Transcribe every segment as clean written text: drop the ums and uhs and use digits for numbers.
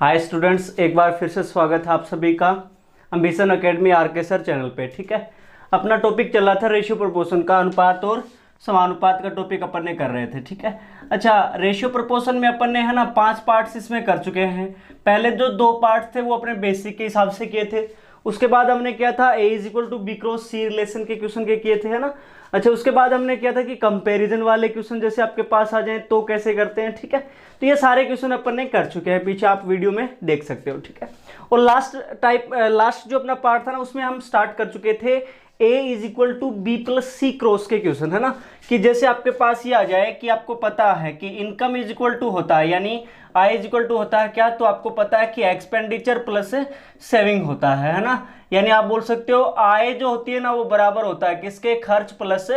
Hi students, एक बार फिर से स्वागत है आप सभी का ambition academy R K sir channel पे। ठीक है, अपना टॉपिक चल रहा था रेशियो प्रोपोर्शन का, अनुपात और समानुपात का टॉपिक अपन ने कर रहे थे। ठीक है, अच्छा रेशियो प्रोपोर्शन में अपन ने है ना 5 पार्ट्स इसमें कर चुके हैं। पहले जो 2 पार्ट थे वो अपने बेसिक के हिसाब से किए थे। उसके बाद हमने किया था A is equal to B cross C relation के क्वेश्चन के किए थे, है ना। अच्छा उसके बाद हमने किया था कि कंपैरिजन वाले क्वेश्चन जैसे आपके पास आ जाएं तो कैसे करते हैं। ठीक है, तो ये सारे क्वेश्चन अपन ने कर चुके हैं, पीछे आप वीडियो में देख सकते हो। ठीक है, और लास्ट जो अपना पार्ट था ना उसमें हम स्टार्ट कर चुके थे A is equal to B plus C cross के क्वेश्चन, है ना। कि जैसे आपके पास ये आ जाए कि आपको पता है कि इनकम इज इक्वल टू होता है, यानी आय इज इक्वल टू होता है क्या, तो आपको पता है कि एक्सपेंडिचर प्लस सेविंग होता है ना। यानी आप बोल सकते हो आय जो होती है ना वो बराबर होता है किसके, खर्च प्लस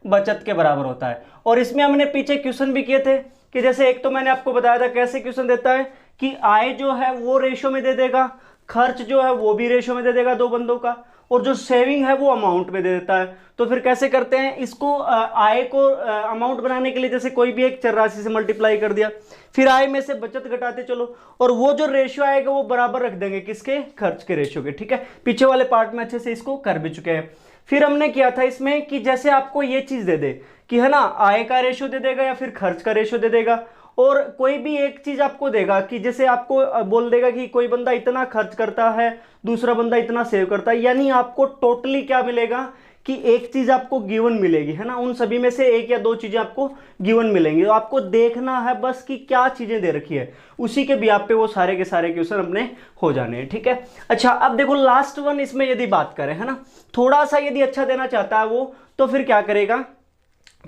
बचत के बराबर होता है। और इसमें हमने पीछे क्वेश्चन भी किए थे कि जैसे एक तो मैंने आपको बताया था कैसे क्वेश्चन देता है कि आय जो है वो रेशो में दे देगा, खर्च जो है वो भी रेशो में दे देगा दो बंदों का, और जो सेविंग है वो अमाउंट में दे देता है। तो फिर कैसे करते हैं इसको, आय को अमाउंट बनाने के लिए जैसे कोई भी एक चर राशि से मल्टीप्लाई कर दिया, फिर आय में से बचत घटाते चलो, और वो जो रेशियो आएगा वो बराबर रख देंगे किसके, खर्च के रेशियो के। ठीक है, पीछे वाले पार्ट में अच्छे से इसको कर भी चुके हैं। फिर हमने किया था इसमें कि जैसे आपको ये चीज दे दे कि है ना आय का रेशियो दे देगा या फिर खर्च का रेशियो दे देगा, और कोई भी एक चीज आपको देगा कि जैसे आपको बोल देगा कि कोई बंदा इतना खर्च करता है, दूसरा बंदा इतना सेव करता है, यानी आपको टोटली क्या मिलेगा कि एक चीज आपको गिवन मिलेगी, है ना। उन सभी में से एक या दो चीजें आपको गिवन मिलेंगी, तो आपको देखना है बस कि क्या चीजें दे रखी है, उसी के बिहाफ पे वो सारे के सारे क्वेश्चन अपने हो जाने हैं। ठीक है, अच्छा अब देखो लास्ट वन, इसमें यदि बात करें है ना, थोड़ा सा यदि अच्छा देना चाहता है वो तो फिर क्या करेगा,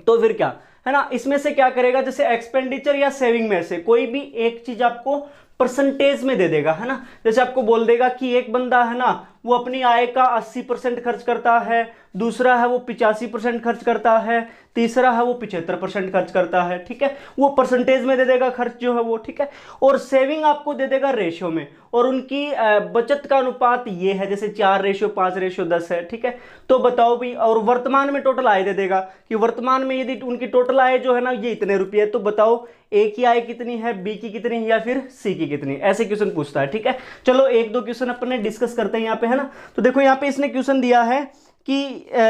तो फिर क्या है ना, इसमें से क्या करेगा, जैसे एक्सपेंडिचर या सेविंग में से कोई भी एक चीज आपको परसेंटेज में दे देगा, है ना। जैसे आपको बोल देगा कि एक बंदा है ना वो अपनी आय का 80% खर्च करता है, दूसरा है वो 85% खर्च करता है, तीसरा है वो 75% खर्च करता है। ठीक है, वो परसेंटेज में दे देगा खर्च जो है वो। ठीक है, और सेविंग आपको दे देगा रेशियो में, और उनकी बचत का अनुपात ये है जैसे 4:5:10 है। ठीक है, तो बताओ भी, और वर्तमान में टोटल आय दे देगा कि वर्तमान में यदि उनकी टोटल आय जो है ना ये इतने रुपये है, तो बताओ ए की आय कितनी है, बी की कितनी है या फिर सी की कितनी, ऐसे क्वेश्चन पूछता है। ठीक है, चलो एक दो क्वेश्चन अपन ने डिस्कस करते हैं यहाँ पे, है ना। तो देखो यहाँ पे इसने क्वेश्चन दिया है कि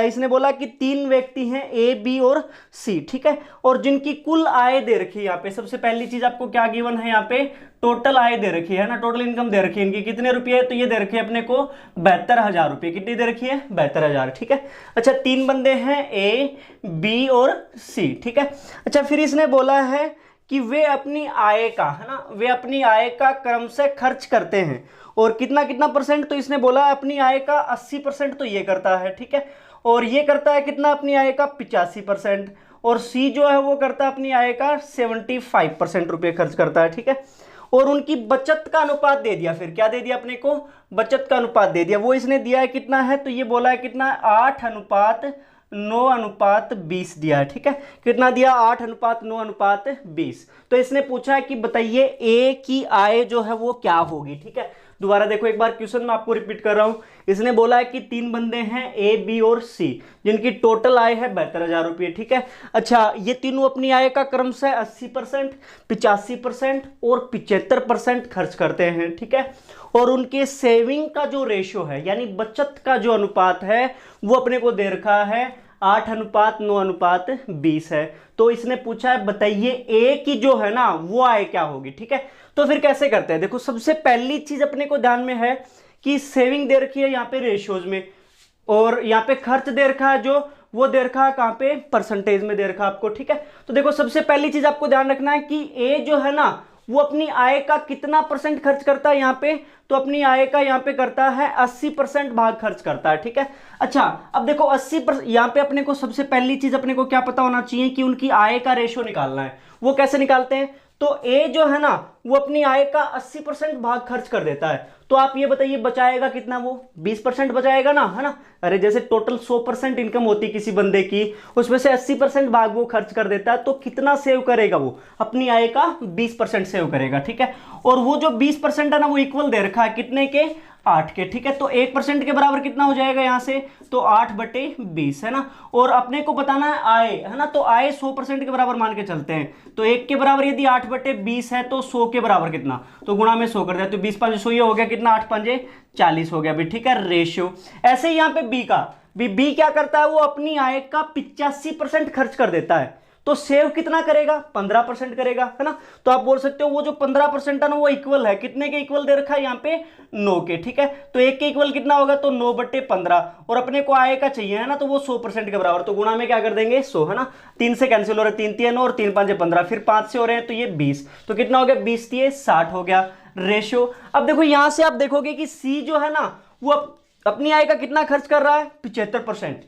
इसने बोला कि 3 व्यक्ति हैं ए बी और सी। ठीक है, और जिनकी कुल आय दे रखी है यहाँ पे, सबसे पहली चीज आपको क्या गिवन है यहाँ पे, टोटल आय दे रखी है ना, टोटल इनकम दे रखी है इनकी कितने रुपए है, तो ये दे रखी है अपने को 72,000 रुपये। कितनी दे रखी है, 72,000। ठीक है, अच्छा 3 बंदे हैं ए बी और सी। ठीक है, अच्छा फिर इसने बोला है कि वे अपनी आय का, है ना, वे अपनी आय का क्रम से खर्च करते हैं, और कितना कितना परसेंट, तो इसने बोला अपनी आय का 80% तो ये करता है। ठीक है, और ये करता है कितना, अपनी आय का 85%, और सी जो है वो करता है अपनी आय का 75% रुपये खर्च करता है। ठीक है, और उनकी बचत का अनुपात दे दिया, फिर क्या दे दिया अपने को, बचत का अनुपात दे दिया। वो इसने दिया है कितना है, तो ये बोला है कितना, 8:9:20 दिया है। ठीक है, कितना दिया, 8:9:20। तो इसने पूछा है कि बताइए ए की आय जो है वो क्या होगी। ठीक है, दोबारा देखो एक बार क्वेश्चन में आपको रिपीट कर रहा हूं। इसने बोला है कि 3 बंदे हैं ए बी और सी जिनकी टोटल आय है 72,000 रुपये। ठीक है, अच्छा ये तीनों अपनी आय का क्रम से 80%, 85% और 75% खर्च करते हैं। ठीक है, और उनके सेविंग का जो रेशियो है यानी बचत का जो अनुपात है वो अपने को दे रखा है 8:9:20 है। तो इसने पूछा है बताइए ए की जो है ना वो आय क्या होगी। ठीक है, तो फिर कैसे करते हैं, देखो सबसे पहली चीज अपने को ध्यान में है कि सेविंग दे रखी है यहाँ पे रेशियोज में, और यहाँ पे खर्च दे रखा है जो वो दे रखा है कहाँ पे, परसेंटेज में दे रखा है आपको। ठीक है, तो देखो सबसे पहली चीज आपको ध्यान रखना है कि ए जो है ना वो अपनी आय का कितना परसेंट खर्च करता है यहाँ पे, तो अपनी आय का यहाँ पे करता है 80% भाग खर्च करता है। ठीक है, अच्छा अब देखो 80%, यहाँ पे अपने को सबसे पहली चीज अपने को क्या पता होना चाहिए कि उनकी आय का रेशियो निकालना है। वो कैसे निकालते हैं, तो ए जो है ना वो अपनी आय का 80% भाग खर्च कर देता है, तो आप ये बताइए बचाएगा कितना, वो 20% बचाएगा ना, है ना। अरे जैसे टोटल 100% इनकम होती किसी बंदे की, उसमें से 80% भाग वो खर्च कर देता है, तो कितना सेव करेगा वो, अपनी आय का 20% सेव करेगा। ठीक है, और वो जो 20% है ना वो इक्वल दे रखा है कितने के, 8 के। ठीक है, तो 1% के बराबर कितना हो जाएगा यहाँ से, तो 8/20 है ना। और अपने को बताना है आय, है ना, तो आय 100% के बराबर मान के चलते हैं, तो 1 के बराबर यदि 8/20 है तो 100 के बराबर कितना, तो गुणा में 100 कर दिया, तो 20 5 100 ये हो गया कितना, 8 5 40 हो गया भाई, ठीक है रेशियो। ऐसे ही यहाँ पे बी का, बी क्या करता है, वो अपनी आय का 85% खर्च कर देता है, तो सेव कितना करेगा, 15% करेगा, है ना। तो आप बोल सकते हो वो जो 15% है ना वो इक्वल है कितने के, इक्वल दे रखा है यहाँ पे 9 के, ठीक है। तो एक के इक्वल कितना होगा, तो 9/15, और अपने को आय का चाहिए है ना, तो वो 100% के बराबर, तो गुणा में क्या कर देंगे 100, है ना। 3 से कैंसिल हो रहा है, 3 3 और 3 5 15, फिर 5 से हो रहे हैं तो ये 20, तो कितना हो गया 20 60 हो गया रेशियो। अब देखो यहां से आप देखोगे कि सी जो है ना वो अपनी आय का कितना खर्च कर रहा है, 75%,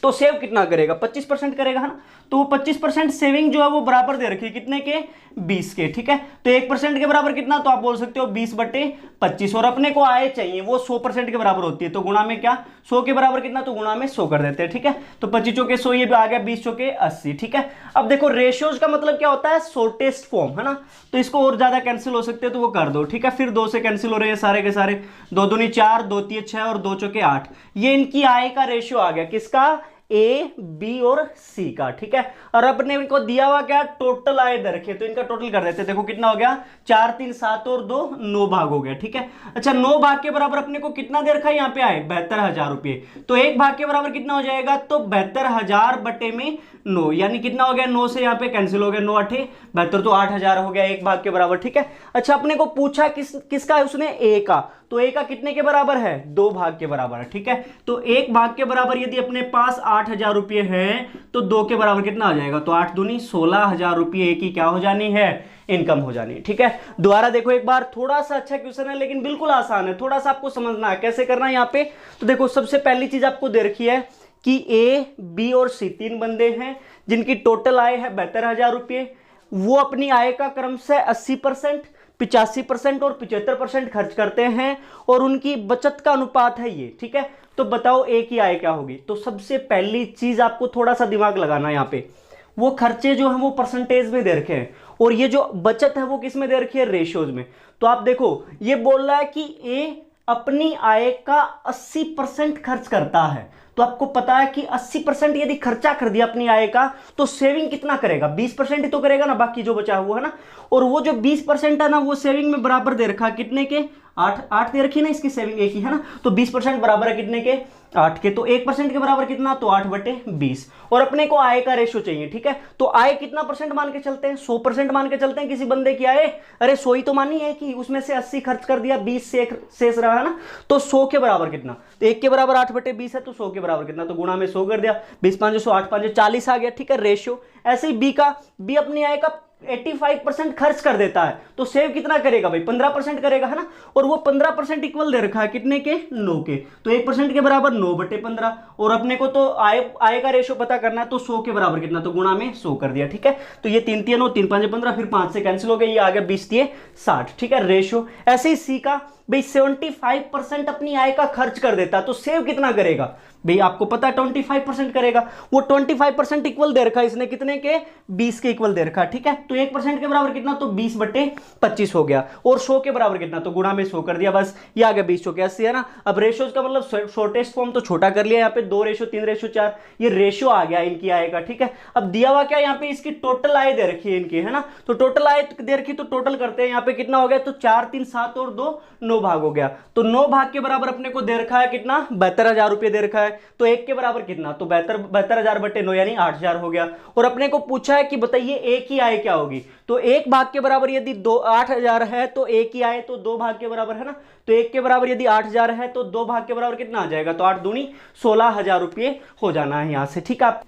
तो सेव कितना करेगा, 25% करेगा, है ना। तो वो 25% सेविंग जो है वो बराबर दे रखी है कितने के, 20 के, ठीक है। तो 1% के बराबर कितना, तो आप बोल सकते हो 20/25, और अपने को आय चाहिए वो 100% के बराबर होती है, तो गुणा में क्या 100 के बराबर कितना, तो गुणा में 100 कर देते हैं, ठीक है। तो 25 चौके 100, ये भी आ गया 20 चौके 80, ठीक है। अब देखो रेशियोज का मतलब क्या होता है, शॉर्टेस्ट फॉर्म, है ना। तो इसको और ज्यादा कैंसिल हो सकते हैं तो वो कर दो, ठीक है। फिर 2 से कैंसिल हो रहे हैं सारे के सारे, 2 दूनी 4, 2 3 6 और 2 चौके 8, ये इनकी आय का रेशियो आ गया, किसका, ए बी और सी का, ठीक है। और अपने इनको दिया हुआ क्या, टोटल आय दे रखी है, तो इनका टोटल कर देते हैं, देखो कितना हो गया, 4 3 7 और 2 9 भाग हो गया, ठीक है। अच्छा 9 भाग के बराबर अपने को कितना दे रखा है, यहाँ पे आए 72,000 रुपये, तो एक भाग के बराबर कितना हो जाएगा, तो 72,000 बटे में 9, यानी कितना हो गया, 9 से यहाँ पे कैंसिल हो गया, 9 8 72, तो 8,000 हो गया एक भाग के बराबर, ठीक है। अच्छा अपने को पूछा किसका है उसने, ए का, तो ए का कितने के बराबर है, 2 भाग के बराबर है, ठीक है। तो एक भाग के बराबर यदि अपने पास 8,000 रुपये है तो 2 के बराबर कितना आ जाएगा, तो 8 दूनी 16,000 रुपये की क्या हो जानी है, इनकम हो जानी है, ठीक है। दोबारा देखो एक बार, थोड़ा सा अच्छा क्वेश्चन है लेकिन बिल्कुल आसान है, थोड़ा सा आपको समझना है कैसे करना है यहाँ पे। तो देखो सबसे पहली चीज आपको दे रखी है कि ए बी और सी 3 बंदे हैं जिनकी टोटल आय है 72,000 रुपये, वो अपनी आय का क्रम से 80%, 85% और 75% खर्च करते हैं, और उनकी बचत का अनुपात है ये, ठीक है। तो बताओ ए की आय क्या होगी। तो सबसे पहली चीज आपको थोड़ा सा दिमाग लगाना है यहाँ पे, वो खर्चे जो है वो परसेंटेज में दे रखे हैं, और ये जो बचत है वो किस में दे रखी है, रेशियोज में। तो आप देखो ये बोल रहा है कि ए अपनी आय का 80% खर्च करता है, तो आपको पता है कि 80% यदि खर्चा कर दिया अपनी आय का तो सेविंग कितना करेगा, 20% ही तो करेगा ना, बाकी जो बचा हुआ है ना। और वो जो 20% है ना वो सेविंग में बराबर दे रखा कितने के, 8 दे रखी ना इसकी सेविंग एक ही, है ना। तो 20% बराबर है कितने के, 8 के, तो 1% के बराबर कितना, तो 8/20, और अपने को आय का रेशो चाहिए, ठीक है। तो आय कितना परसेंट मान के चलते हैं, 100% मान के चलते हैं किसी बंदे की आय, अरे 100 ही तो मानी है कि उसमें से 80 खर्च कर दिया, 20 से शेष रहा, है ना। तो 100 के बराबर कितना, तो 1 के बराबर 8/20 है, तो 100 के बराबर कितना, तो गुणा में 100 कर दिया, 20 5 100, 8 5 40 आ गया, ठीक है रेशियो। ऐसे ही बी का, बी अपनी आय का 85% खर्च कर देता है, तो सेव कितना करेगा भाई, 15% करेगा, है ना। और वो 15% इक्वल दे रखा है कितने के, 9 के, तो 1% के बराबर 9/15, और अपने को तो आय का रेशो पता करना है, तो 100 के बराबर कितना, तो गुणा में 100 कर दिया, ठीक है। तो ये 3 3 9 3 5 15, फिर 5 से कैंसिल हो गया, ये आ गया 20 60, ठीक है रेशियो। ऐसे ही सी का भाई 75% अपनी आय का खर्च कर देता, तो सेव कितना करेगा भाई, आपको पता है 25% करेगा, वो 25% इक्वल दे रखा है इसने कितने के, 20 के इक्वल दे रखा, ठीक है। तो 1% के बराबर कितना, तो 20/25 हो गया, और 100 के बराबर कितना, तो गुणा में 100 कर दिया, बस ये आ गया 20 100 80, है ना। अब रेशियोज का मतलब शॉर्टेस्ट फॉर्म तो छोटा कर लिया, यहाँ पे 2:3:4, ये रेशियो आ गया इनकी आय का, ठीक है। अब दिया हुआ क्या, यहाँ पे इसकी टोटल आय दे रखी है इनकी, है ना। तो टोटल आय दे रखी, तो टोटल करते हैं, यहाँ पे कितना हो गया, तो 4 3 7 और 2 9 भाग हो गया, तो 9 भाग के बराबर अपने को दे रखा है कितना, 72,000 रुपये दे रखा है, तो 1 के बराबर कितना, तो 72,000/9 यानी 8,000 हो गया। और अपने को पूछा है कि बताइए ए की आय क्या होगी, तो 1 भाग के बराबर यदि 8,000 है तो ए की आय तो 2 भाग के बराबर, है ना। तो 1 के बराबर यदि 8,000 है तो 2 भाग के बराबर कितना आ जाएगा, तो 8 दूनी 16,000 रुपये हो जाना है यहाँ से, ठीक है।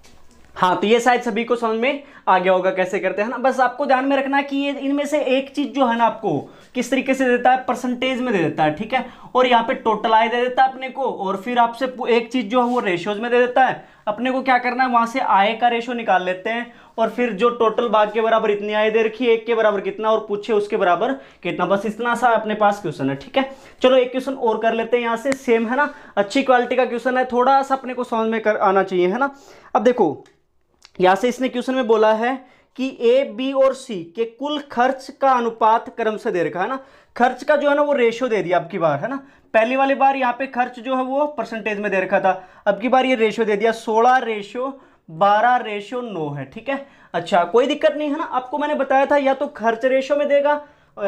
हाँ तो ये शायद सभी को समझ में आ गया होगा कैसे करते हैं ना। बस आपको ध्यान में रखना है कि ये इनमें से एक चीज जो है ना आपको किस तरीके से देता है, परसेंटेज में दे देता है, ठीक है। और यहाँ पे टोटल आय दे देता है अपने को, और फिर आपसे एक चीज जो है वो रेशियोज में दे देता है। अपने को क्या करना है, वहां से आय का रेशो निकाल लेते हैं, और फिर जो टोटल भाग के बराबर इतनी आय दे रखी है, 1 के बराबर कितना, और पूछे उसके बराबर कितना, बस इतना सा अपने पास क्वेश्चन है, ठीक है। चलो एक क्वेश्चन और कर लेते हैं यहाँ से, सेम है ना, अच्छी क्वालिटी का क्वेश्चन है, थोड़ा सा अपने को समझ में आना चाहिए, है ना। अब देखो यहां से इसने क्वेश्चन में बोला है कि ए बी और सी के कुल खर्च का अनुपात क्रम से दे रखा है ना। खर्च का जो है ना वो रेशियो दे दिया अब की बार, है ना। पहली वाली बार यहाँ पे खर्च जो है वो परसेंटेज में दे रखा था, अब की बार ये रेशियो दे दिया, 16:12:9 है, ठीक है। अच्छा कोई दिक्कत नहीं है ना, आपको मैंने बताया था या तो खर्च रेशियो में देगा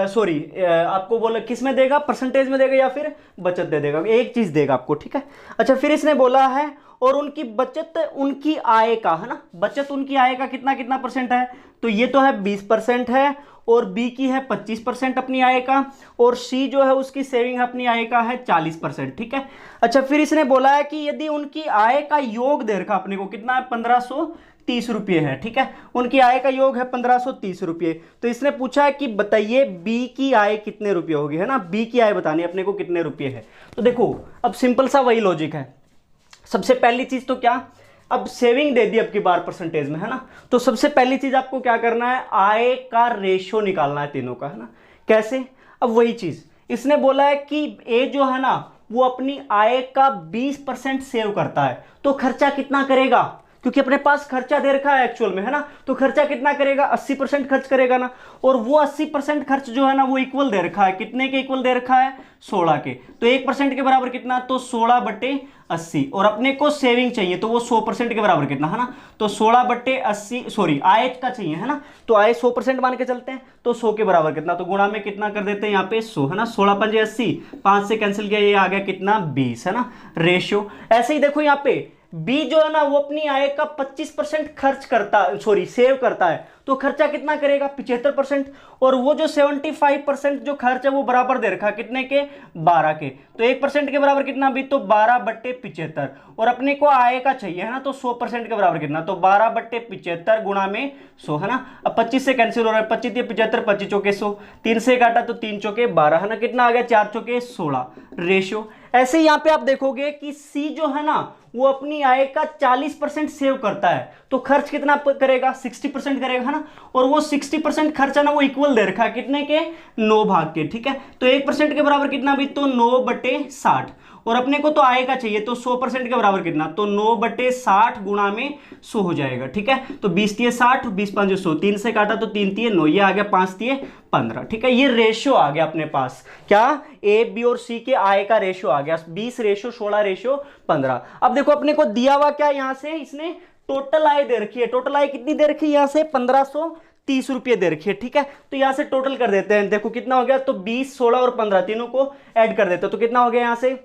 सॉरी आपको बोला किस में देगा, परसेंटेज में देगा या फिर बचत दे देगा, एक चीज देगा आपको, ठीक है। अच्छा फिर इसने बोला है और उनकी बचत उनकी आय का, है ना, बचत उनकी आय का कितना कितना परसेंट है, तो ये तो है 20% है, और बी की है 25% अपनी आय का, और सी जो है उसकी सेविंग अपनी आय का है 40%, ठीक है। अच्छा फिर इसने बोला है कि यदि उनकी आय का योग दे रखा अपने को कितना है, 1530 रुपये है, ठीक है, उनकी आय का योग है 1530 रुपये। तो इसने पूछा है कि बताइए बी की आय कितने रुपये होगी, है ना, बी की आय बतानी अपने को कितने रुपये है। तो देखो अब सिंपल सा वही लॉजिक है, सबसे पहली चीज तो क्या, अब सेविंग दे दी अब की बार परसेंटेज में, है ना, तो सबसे पहली चीज आपको क्या करना है, आय का रेशो निकालना है तीनों का, है ना, कैसे, अब वही चीज इसने बोला है कि ए जो है ना वो अपनी आय का 20% सेव करता है, तो खर्चा कितना करेगा, क्योंकि अपने पास खर्चा दे रखा है एक्चुअल में, है ना, तो खर्चा कितना करेगा, 80% खर्च करेगा ना, और वो 80% खर्च जो है ना वो इक्वल दे रखा है, कितने के इक्वल दे रखा है, 16 के, तो 1% के बराबर कितना, तो 16/80, और अपने को सेविंग चाहिए तो वो 100% के बराबर कितना, है ना, तो 16/80, सॉरी आय का चाहिए, है ना, तो आय 100% मान के चलते हैं, तो 100 के बराबर कितना, तो गुणा में कितना कर देते हैं यहाँ पे 100, है ना, 16 पंजे 80, 5 से कैंसिल किया, ये आ गया कितना 20, है ना, रेशियो। ऐसे ही देखो यहाँ पे बी जो है ना वो अपनी आय का 25% खर्च करता, सॉरी सेव करता है, तो खर्चा कितना करेगा 75%, और वो जो 75% जो खर्च है वो बराबर दे रखा कितने के, 12 के, तो 1% के बराबर कितना भी, तो 12/75, और अपने को आय का चाहिए, है ना, तो 100% के बराबर कितना, तो 12/75 गुणा में 100, है ना, अब 25 से कैंसिल हो रहा है, 25 या 75, 25 चौके 100, 3 से काटा तो 3 चौके 12, है ना, कितना आ गया 4 चौके 16 रेशियो। ऐसे ही यहां पे आप देखोगे कि सी जो है ना वो अपनी आय का 40% सेव करता है, तो खर्च कितना करेगा 60% करेगा, है ना, और वो 60% खर्चा ना वो इक्वल दे रखा है कितने के, 9 भाग के, ठीक है, तो 1% के बराबर कितना भी, तो 9/60, और अपने को तो आय का चाहिए, तो 100% के बराबर कितना, तो 9/60 गुणा में 100 हो जाएगा, ठीक है, तो 20 तिये 60, 20 पंजे 100, 3 से काटा तो 3 तिये 9, ये आ गया 5 तिये 15, ठीक है, ये रेशियो आ गया अपने पास, क्या, ए बी और सी के आय का रेशियो आ गया 20:16:15। अब देखो अपने को दिया हुआ क्या, यहां से इसने टोटल आय दे रखी है, टोटल आय कितनी दे रखी है, यहां से 1530 रुपये दे रखी है, ठीक है, तो यहां से टोटल कर देते हैं, देखो कितना हो गया, तो 20, 16 और 15 तीनों को ऐड कर देते हैं, तो कितना हो गया यहां से,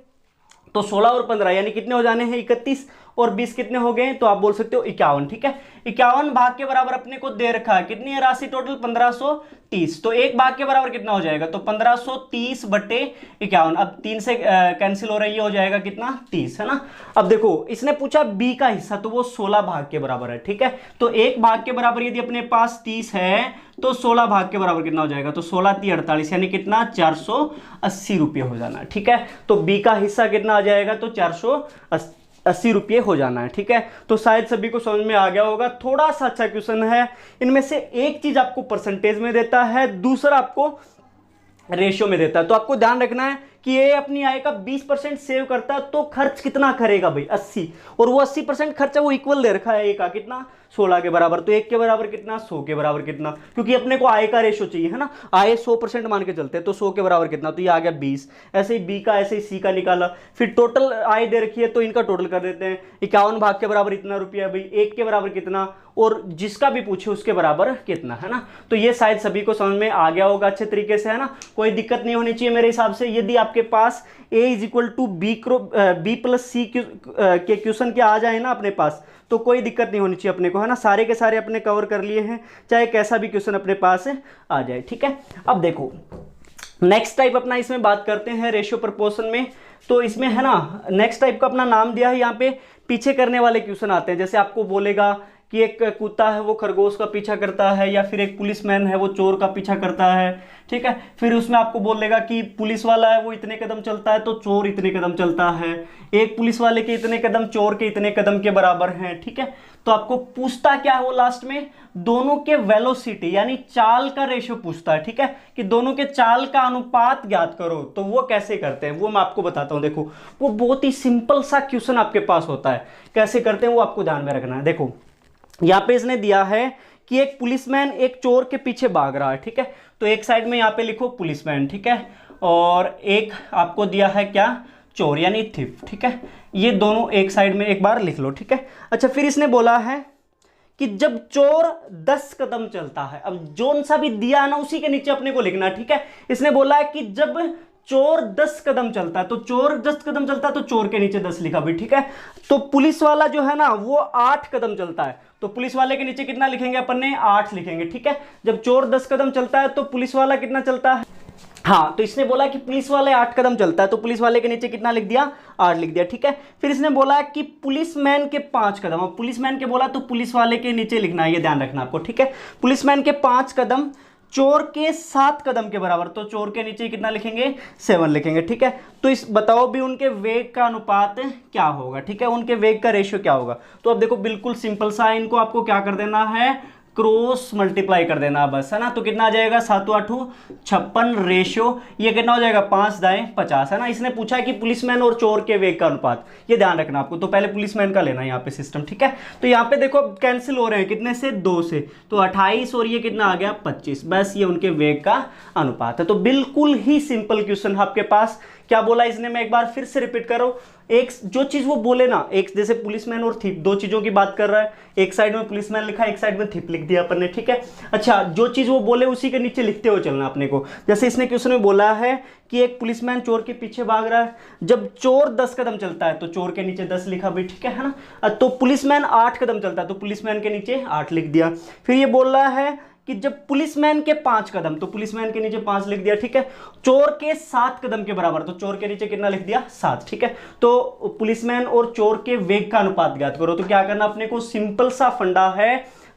तो 16 और 15 यानी कितने हो जाने हैं 31, और 20 कितने हो गए, तो आप बोल सकते हो 51, ठीक है, 51 भाग के बराबर अपने को दे रखा है, कितनी है राशि टोटल 1530, तो एक भाग के बराबर कितना हो जाएगा, तो 1530/51, अब 3 से कैंसिल हो रही है, हो जाएगा कितना 30, है ना। अब देखो इसने पूछा बी का हिस्सा, तो वो 16 भाग के बराबर है, ठीक है, तो एक भाग के बराबर यदि अपने पास 30 है तो 16 भाग के बराबर कितना हो जाएगा, तो 16 × 48 यानी कितना 480 रुपये हो जाना है, ठीक है, तो बी का हिस्सा कितना आ जाएगा, तो 480 रुपये हो जाना है, ठीक है। तो शायद सभी को समझ में आ गया होगा, थोड़ा सा अच्छा क्वेश्चन है, इनमें से एक चीज आपको परसेंटेज में देता है, दूसरा आपको रेशियो में देता है, तो आपको ध्यान रखना है कि ये अपनी आय का 20% सेव करता है, तो खर्च कितना करेगा भाई 80, और वो 80% खर्चा वो इक्वल दे रखा है, एक का कितना 16 के बराबर, तो एक के बराबर कितना 100 के बराबर कितना, क्योंकि अपने को आय का रेशो चाहिए, है ना, आय 100% मान के चलते हैं, तो 100 के बराबर कितना, तो ये आ गया 20, ऐसे ही बी का, ऐसे ही सी का निकाला, फिर टोटल आय दे रखी है तो इनका टोटल कर देते हैं, 51 भाग के बराबर इतना रुपया भाई, एक के बराबर कितना, और जिसका भी पूछे उसके बराबर कितना, है ना। तो ये शायद सभी को समझ में आ गया होगा अच्छे तरीके से, है ना, कोई दिक्कत नहीं होनी चाहिए मेरे हिसाब से। यदि आपके पास a = b + c के क्वेश्चन के आ जाए ना अपने पास, तो कोई दिक्कत नहीं होनी चाहिए अपने को, है ना, सारे के सारे अपने कवर कर लिए हैं, चाहे कैसा भी क्वेश्चन अपने पास आ जाए, ठीक है। अब देखो नेक्स्ट टाइप अपना इसमें बात करते हैं रेशियो प्रपोर्शन में, तो इसमें है ना नेक्स्ट टाइप का अपना नाम दिया है, यहाँ पे पीछे करने वाले क्वेश्चन आते हैं, जैसे आपको बोलेगा कि एक कुत्ता है वो खरगोश का पीछा करता है, या फिर एक पुलिसमैन है वो चोर का पीछा करता है, ठीक है, फिर उसमें आपको बोलेगा कि पुलिस वाला है वो इतने कदम चलता है तो चोर इतने कदम चलता है, एक पुलिस वाले के इतने कदम चोर के इतने कदम के बराबर हैं, ठीक है, तो आपको पूछता क्या है वो लास्ट में, दोनों के वेलोसिटी यानी चाल का रेशियो पूछता है, ठीक है, कि दोनों के चाल का अनुपात ज्ञात करो, तो वो कैसे करते हैं वो मैं आपको बताता हूं। देखो वो बहुत ही सिंपल सा क्वेश्चन आपके पास होता है, कैसे करते हैं वो आपको ध्यान में रखना है। देखो यहाँ पे इसने दिया है कि एक पुलिसमैन एक चोर के पीछे भाग रहा है, ठीक है, तो एक साइड में यहाँ पे लिखो पुलिसमैन, ठीक है, और एक आपको दिया है क्या चोर यानी थिफ, ठीक है, ये दोनों एक साइड में एक बार लिख लो, ठीक है। अच्छा फिर इसने बोला है कि जब चोर 10 कदम चलता है, अब जोन सा भी दिया है ना उसी के नीचे अपने को लिखना है, ठीक है। इसने बोला है कि जब चोर 10 कदम चलता है, तो चोर 10 कदम चलता है तो चोर के नीचे 10 लिखा भी, ठीक है। तो पुलिस वाला जो है ना वो 8 कदम चलता है, तो पुलिस वाले के नीचे कितना लिखेंगे अपन ने, 8 लिखेंगे, ठीक है। जब चोर 10 कदम चलता है तो पुलिस वाला कितना चलता है, हाँ, तो इसने बोला कि पुलिस वाले 8 कदम चलता है, तो पुलिस वाले के नीचे कितना लिख दिया, 8 लिख दिया, ठीक है। फिर इसने बोला कि पुलिसमैन के 5 कदम, अब पुलिसमैन के बोला तो पुलिस वाले के नीचे लिखना है, ये ध्यान रखना आपको, ठीक है। पुलिसमैन के 5 कदम चोर के 7 कदम के बराबर, तो चोर के नीचे कितना लिखेंगे, 7 लिखेंगे, ठीक है। तो इस बताओ भी उनके वेग का अनुपात क्या होगा, ठीक है, उनके वेग का रेशियो क्या होगा। तो अब देखो बिल्कुल सिंपल सा है, इनको आपको क्या कर देना है, क्रॉस मल्टीप्लाई कर देना बस, है ना। तो कितना आ जाएगा, 7 8 56 रेशियो, ये कितना हो जाएगा, 5 दाएं 50, है ना। इसने पूछा है कि पुलिसमैन और चोर के वेग का अनुपात, ये ध्यान रखना आपको। तो पहले पुलिसमैन का लेना है यहाँ पे सिस्टम, ठीक है। तो यहाँ पे देखो कैंसिल हो रहे हैं कितने से, 2 से, तो 28 और ये कितना आ गया 25, बस ये उनके वेग का अनुपात है। तो बिल्कुल ही सिंपल क्वेश्चन आपके पास। क्या बोला इसने, मैं एक बार फिर से रिपीट कर रहा हूं, एक जो चीज वो बोले ना, एक जैसे पुलिसमैन और थिप, दो चीजों की बात कर रहा है, एक साइड में पुलिसमैन लिखा, एक साइड में थिप लिख दिया अपन ने, ठीक है। अच्छा, जो चीज वो बोले उसी के नीचे लिखते हुए चलना अपने को। जैसे इसने क्वेश्चन में बोला है कि एक पुलिसमैन चोर के पीछे भाग रहा है, जब चोर 10 कदम चलता है तो चोर के नीचे 10 लिखा भी, ठीक है ना। तो पुलिसमैन 8 कदम चलता है तो पुलिसमैन के नीचे 8 लिख दिया। फिर ये बोल रहा है कि जब पुलिसमैन के 5 कदम, तो पुलिसमैन के नीचे 5 लिख दिया, ठीक है। चोर के 7 कदम के बराबर, तो चोर के नीचे कितना लिख दिया, 7, ठीक है। तो पुलिसमैन और चोर के वेग का अनुपात ज्ञात करो। तो क्या करना अपने को, सिंपल सा फंडा है,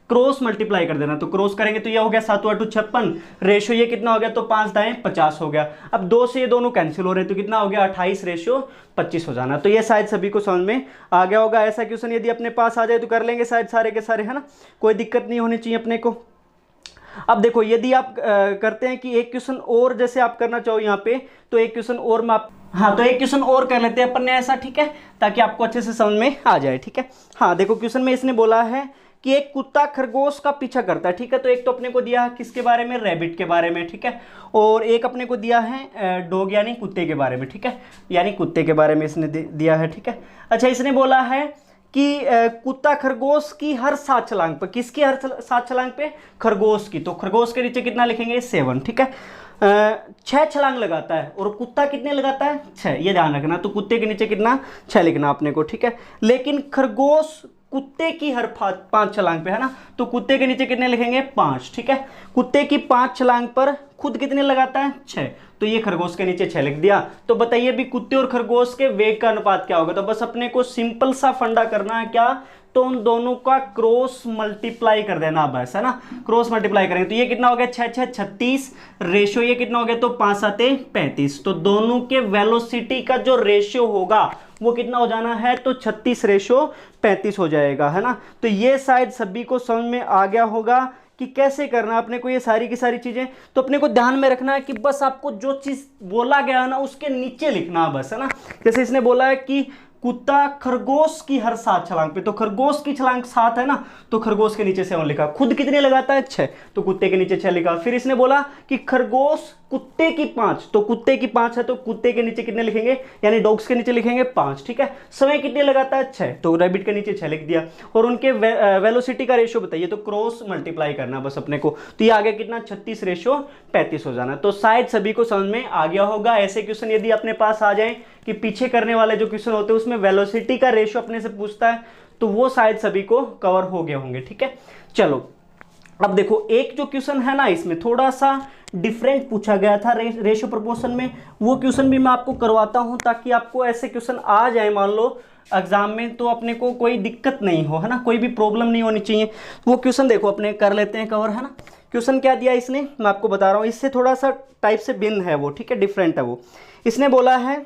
क्रॉस मल्टीप्लाई कर देना। तो क्रॉस करेंगे तो ये हो गया 7 8 56 रेशियो, ये कितना हो गया, तो 5 दाएं 50 हो गया। अब 2 से ये दोनों कैंसिल हो रहे हैं, तो कितना हो गया, 28 रेशियो 25 हो जाना। तो ये शायद सभी को समझ में आ गया होगा। ऐसा क्वेश्चन यदि अपने पास आ जाए तो कर लेंगे शायद सारे के सारे, है ना, कोई दिक्कत नहीं होनी चाहिए अपने को। अब देखो यदि आप करते हैं कि एक क्वेश्चन और जैसे आप करना चाहो यहाँ पे, तो एक क्वेश्चन और मैं हाँ, तो एक क्वेश्चन और कर लेते हैं अपन ने ऐसा, ठीक है, ताकि आपको अच्छे से समझ में आ जाए, ठीक है। हाँ देखो क्वेश्चन में इसने बोला है कि एक कुत्ता खरगोश का पीछा करता है, ठीक है। तो एक तो अपने को दिया है किसके बारे में, रैबिट के बारे में, ठीक है। और एक अपने को दिया है डॉग यानी कुत्ते के बारे में, ठीक है, यानी कुत्ते के बारे में इसने दिया है, ठीक है। अच्छा, इसने बोला है कि कुत्ता खरगोश की हर 7 छलांग पर, किसकी हर 7 छलांग पे, खरगोश की, तो खरगोश के नीचे कितना लिखेंगे, 7, ठीक है। 6 छलांग लगाता है और कुत्ता कितने लगाता है, 6, ये ध्यान रखना। तो कुत्ते के नीचे कितना, 6 लिखना अपने को, ठीक है। लेकिन खरगोश कुत्ते की हर 5 छलांग पे, है ना, तो कुत्ते के नीचे कितने लिखेंगे, 5, ठीक है। कुत्ते की 5 छलांग पर खुद कितने लगाता है, 6, तो ये खरगोश के नीचे 6 लिख दिया। तो बताइए भी कुत्ते और खरगोश के वेग का अनुपात क्या होगा। तो बस अपने को सिंपल सा फंडा करना है, क्या, तो उन दोनों का क्रॉस मल्टीप्लाई कर देना बस, है ना। क्रॉस मल्टीप्लाई करेंगे तो ये कितना हो गया, 6 6 36 रेशियो, ये कितना हो गया, तो 5 7 35। तो दोनों के वेलोसिटी का जो रेशियो होगा वो कितना हो जाना है, तो 36 रेशियो 35 हो जाएगा, है ना। तो ये शायद सभी को समझ में आ गया होगा कि कैसे करना अपने को ये सारी की सारी चीजें। तो अपने को ध्यान में रखना है कि बस आपको जो चीज बोला गया है ना उसके नीचे लिखना है बस, है ना। जैसे इसने बोला है कि कुत्ता खरगोश की हर 7 छलांग पे, तो खरगोश की छलांग 7 है ना, तो खरगोश के नीचे 7 लिखा। खुद कितने लगाता है, 6, तो कुत्ते के नीचे 6 लिखा। फिर इसने बोला कि खरगोश कुत्ते की 5, तो कुत्ते की 5 है तो कुत्ते के नीचे कितने लिखेंगे, यानी डॉग्स के नीचे लिखेंगे 5, ठीक है। समय कितने लगाता है, 6, तो रैबिट के नीचे 6 लिख दिया। और उनके वेलोसिटी का रेशियो बताइए, तो क्रॉस मल्टीप्लाई करना बस अपने को। तो ये आ गया कितना, 36 रेशियो 35 हो जाना। तो शायद सभी को समझ में आ गया होगा। ऐसे क्वेश्चन यदि अपने पास आ जाए कि पीछे करने वाले जो क्वेश्चन होते हैं उसमें वेलोसिटी का रेशियो अपने से पूछता है, तो वो शायद सभी को कवर हो गए होंगे, ठीक है। चलो अब देखो एक जो क्वेश्चन है ना इसमें थोड़ा सा डिफरेंट पूछा गया था रेशियो प्रोपोर्शन में, वो क्वेश्चन भी मैं आपको करवाता हूं ताकि आपको ऐसे क्वेश्चन आ जाए मान लो एग्जाम में, तो अपने को कोई दिक्कत नहीं हो, है ना, कोई भी प्रॉब्लम नहीं होनी चाहिए। वो क्वेश्चन देखो अपने कर लेते हैं कवर, है ना। क्वेश्चन क्या दिया इसने, मैं आपको बता रहा हूँ, इससे थोड़ा सा टाइप से भिन्न है वो, ठीक है, डिफरेंट है वो। इसने बोला है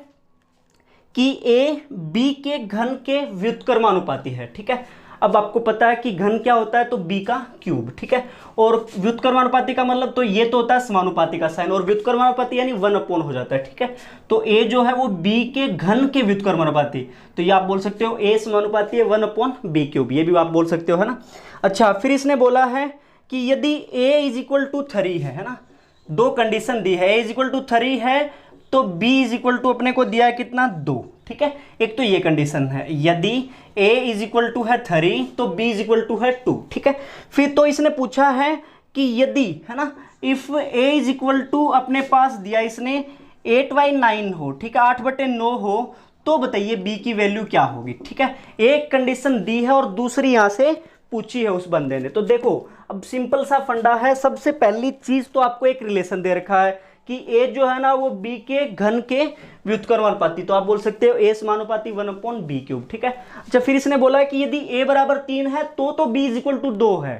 कि ए बी के घन के व्युत्क्रमानुपाती है, ठीक है। अब आपको पता है कि घन क्या होता है, तो b का क्यूब, ठीक है। और व्युत्क्रमानुपाती का मतलब तो ये तो होता है समानुपाती का साइन, और व्युत्क्रमानुपाती यानी 1 हो जाता है, ठीक है। तो a जो है वो b के घन के व्युत्क्रमानुपाती, तो ये आप बोल सकते हो a समानुपाती है 1/b क्यूब, ये भी आप बोल सकते हो, है ना। अच्छा, फिर इसने बोला है कि यदि a = 3 है ना, दो कंडीशन दी है, a = 3 है तो b अपने को दिया है कितना, 2, ठीक है। एक तो ये कंडीशन है, यदि a इज इक्वल टू है 3 तो b इज इक्वल टू है 2, ठीक है। फिर तो इसने पूछा है कि यदि, है ना, if a is equal to, अपने पास दिया इसने 8/9 हो, ठीक है, 8/9 हो, तो बताइए b की वैल्यू क्या होगी, ठीक है। एक कंडीशन दी है और दूसरी यहां से पूछी है उस बंदे ने। तो देखो अब सिंपल सा फंडा है, सबसे पहली चीज तो आपको एक रिलेशन दे रखा है कि a जो है ना वो b के घन के व्युत्क्रमानुपाती, तो आप बोल सकते हो a समानुपाती 1/b³, ठीक है। अच्छा, फिर इसने बोला है कि यदि a बराबर 3 है तो b इज इक्वल टू 2 है।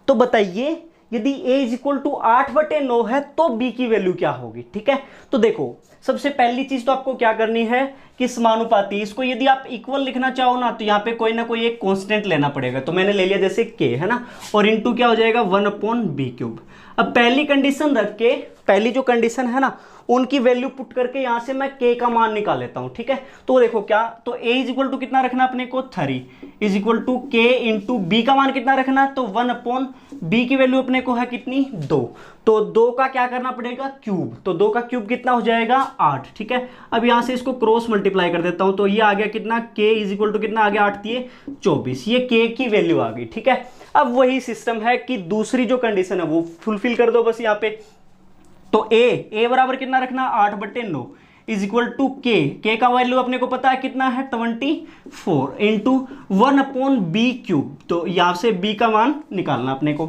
तो बताइए यदि a इज इक्वल टू 8/9 है तो b की वैल्यू क्या होगी, ठीक है। तो देखो सबसे पहली चीज तो आपको क्या करनी है कि समानुपाती, इसको यदि आप इक्वल लिखना चाहो ना तो यहाँ पे कोई ना कोई एक कांस्टेंट लेना पड़ेगा। तो मैंने ले लिया जैसे k, है ना, और इनटू क्या हो जाएगा 1/b³। अब पहली कंडीशन रख के, पहली जो कंडीशन है ना उनकी वैल्यू पुट करके यहां से मैं k का मान निकाल लेता हूं, ठीक है। तो देखो क्या, तो a इज इक्वल टू कितना रखना अपने को 3 is equal to k into b का मान कितना रखना, तो 1/b की वैल्यू अपने को है कितनी 2। तो 2 का क्या करना पड़ेगा क्यूब, तो 2 का क्यूब कितना हो जाएगा 8, ठीक है। अब यहां से इसको क्रॉस मल्टीप्लाई कर देता हूं, तो ये आ गया कितना k इज इक्वल टू कितना आ गया 8 दिए 24, ये k की वैल्यू आ गई, ठीक है। अब वही सिस्टम है कि दूसरी जो कंडीशन है वो फुलफिल कर दो बस यहाँ पे। तो a बराबर कितना रखना 8/9 इज इक्वल टू k का वैल्यू अपने को पता है कितना है 24 इंटू 1/b³। तो यहां से b का मान निकालना अपने को।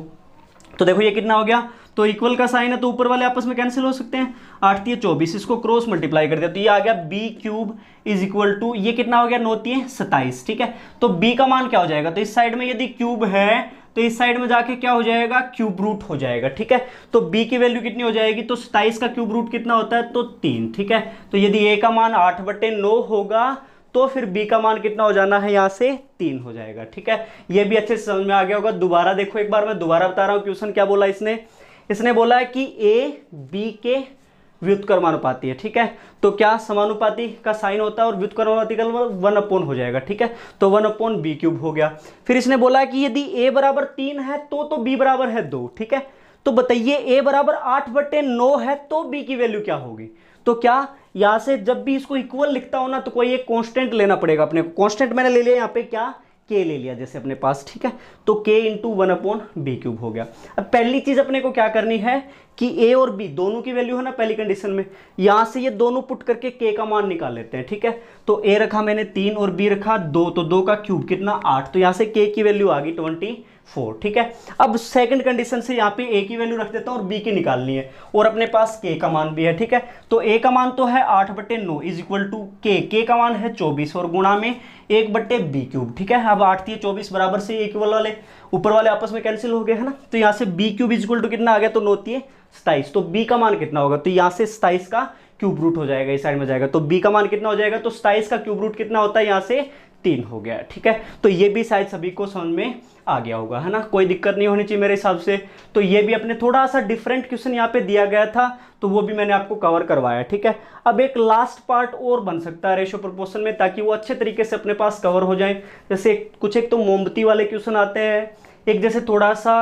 तो देखो ये कितना हो गया, तो इक्वल का साइन है तो ऊपर वाले आपस में कैंसिल हो सकते हैं, 8 × 24, इसको क्रॉस मल्टीप्लाई कर दिया तो ये आ गया b³ इज इक्वल टू, ये कितना हो गया 9 × 27, ठीक है। तो b का मान क्या हो जाएगा, तो इस साइड में यदि क्यूब है तो इस साइड में जाके क्या हो जाएगा क्यूब रूट हो जाएगा, ठीक है। तो b की वैल्यू कितनी हो जाएगी, तो 27 का क्यूब रूट कितना होता है, तो 3, ठीक है। तो यदि a का मान 8/9 होगा तो फिर b का मान कितना हो जाना है, यहाँ से 3 हो जाएगा, ठीक है। ये भी अच्छे से समझ में आ गया होगा। दोबारा देखो एक बार, मैं दोबारा बता रहा हूँ क्वेश्चन क्या बोला इसने बोला है कि a b के व्युत्क्रमानुपाती है, ठीक है। तो क्या समानुपाती का साइन होता है और व्युत्क्रमानुपाती का 1/ हो जाएगा, ठीक है। तो 1/b³ हो गया। फिर इसने बोला है कि यदि a बराबर 3 है तो b बराबर है 2, ठीक है। तो बताइए a बराबर 8/9 है तो b की वैल्यू क्या होगी। तो क्या यहां से जब भी इसको इक्वल लिखता हो ना तो कोई एक कांस्टेंट लेना पड़ेगा अपने को। कांस्टेंट मैंने ले लिया यहाँ पे क्या, k ले लिया जैसे अपने पास, ठीक है। तो k इंटू 1/b³ हो गया। अब पहली चीज अपने को क्या करनी है कि a और b दोनों की वैल्यू है ना पहली कंडीशन में, यहां से ये दोनों पुट करके k का मान निकाल लेते हैं, ठीक है। तो a रखा मैंने 3 और b रखा 2, तो 2 का क्यूब कितना 8, तो यहां से k की वैल्यू आ गई 24, ठीक है। अब सेकंड कंडीशन से यहाँ पे a की वैल्यू रख देता हूँ और b की निकालनी है और अपने पास k का मान भी है, ठीक है। तो a का मान तो है 8/9 इज इक्वल टू k का मान है 24 और गुणा में 1/b³, ठीक है। अब 8 × 24 बराबर से इक्वल वाले ऊपर वाले आपस में कैंसिल हो गए, है ना। तो यहाँ से b³ इज इक्वल टू कितना आ गया, तो 9 × 27, तो b का मान कितना होगा, तो यहाँ से 27 का क्यूब रूट हो जाएगा, इस साइड में जाएगा तो b का मान कितना हो जाएगा, तो 27 का क्यूब रूट कितना होता है, यहाँ से 3 हो गया, ठीक है। तो ये भी शायद सभी को समझ में आ गया होगा, है ना, कोई दिक्कत नहीं होनी चाहिए मेरे हिसाब से। तो ये भी अपने थोड़ा सा डिफरेंट क्वेश्चन यहाँ पे दिया गया था तो वो भी मैंने आपको कवर करवाया, ठीक है। अब एक लास्ट पार्ट और बन सकता है रेशियो प्रोपोर्शन में ताकि वो अच्छे तरीके से अपने पास कवर हो जाए। जैसे कुछ एक तो मोमबत्ती वाले क्वेश्चन आते हैं, एक जैसे थोड़ा सा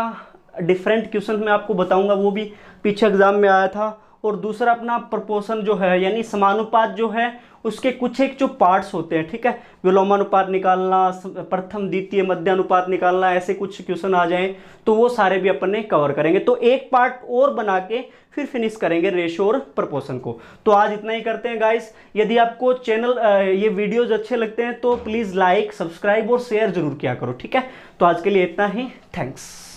डिफरेंट क्वेश्चन मैं आपको बताऊंगा, वो भी पीछे एग्जाम में आया था। और दूसरा अपना प्रोपोर्शन जो है यानी समानुपात जो है उसके कुछ एक जो पार्ट्स होते हैं, ठीक है, विलोमानुपात निकालना, प्रथम द्वितीय मध्यानुपात निकालना, ऐसे कुछ क्वेश्चन आ जाएं तो वो सारे भी अपन ने कवर करेंगे। तो एक पार्ट और बना के फिर फिनिश करेंगे रेशियो और प्रोपोर्शन को। तो आज इतना ही करते हैं गाइस। यदि आपको चैनल ये वीडियोज अच्छे लगते हैं तो प्लीज़ लाइक, सब्सक्राइब और शेयर जरूर किया करो, ठीक है। तो आज के लिए इतना ही, थैंक्स।